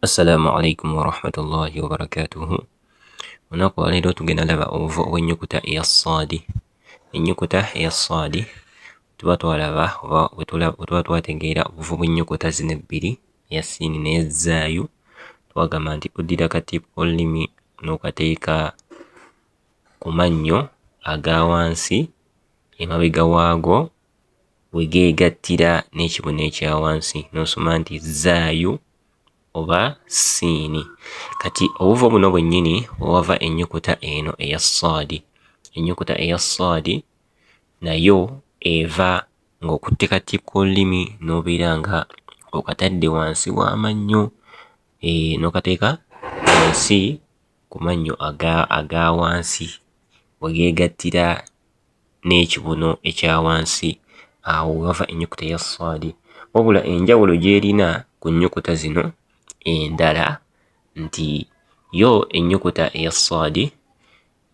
Assalamu alaikum warahmatullahi wabarakatuhu. Olunaku lwa leero tugenda laba obuvu obw'ennyukuta eya ssaadi. Ennyukuta eya ssaadi tuba twalaba oba bwe tuba twategeera obuvu bw'ennyukuta zino ebbiri, eya siini n'eya zzaayu, twagamba nti oddira katipu k'olulimi n'okateeka ku mannyo aga wansi, emabega waago we geegattira n'ekibunu ekya wansi n'osoma nti zzaayu oba siini. Kati obuvo buno bwennyini wava ennyukuta eno eya ssaadi. Ennyukuta eya ssaadi nayo eva ng'okutte katipu k'olulimi n'obeera nga okatadde wansi w'amannyo, n'okateeka wansi ku mannyo aga wansi we geegattira n'ekibunu ekya wansi. Awo wava ennyukuta eya ssaadi. Wabula enjawulo gy'erina ku nnyukuta zino endala nti yo ennyukuta eya ssaadi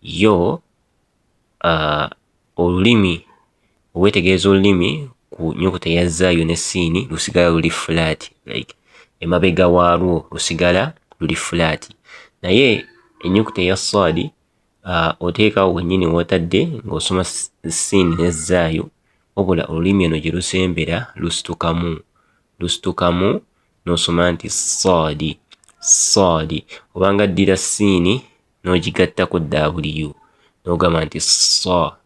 yo olulimi weetegereza olulimi ku nnyukuta eya zzaayu ne siini lusigala luli fulaati, like emabega waalwo lusigala luli fulaati. Naye ennyukuta eya ssaadi oteekawo wennyini w'otadde ng'osoma siini ne zzaayu, wabula olulimi eno gye lusembera lusitukamu n'osoma nti ssaadi, ssaadi. Obanga ddira siini n'ogigattako w n'ogamba nti sa,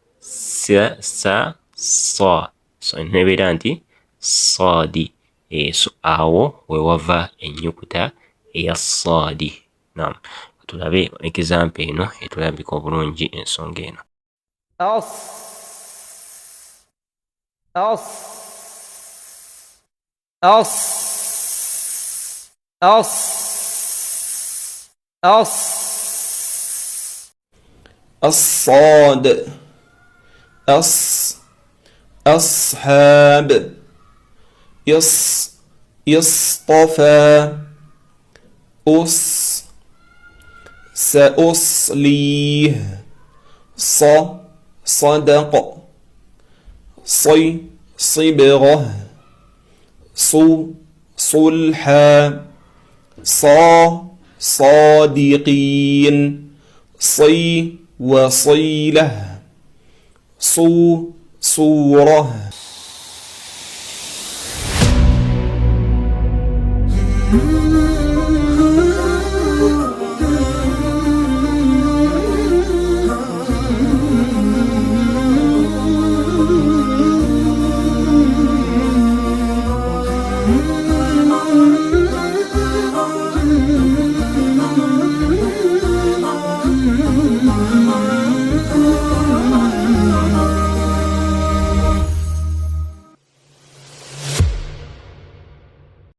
so nebeera nti ssaadi. So awo we wava ennyukuta eya ssaadi. Naam, tulabe example eno etulambika obulungi ensonga eno. الصاد أصحاب يصطفى سأصليه صدق صبغة صلحا صادقين وصيلة صورة.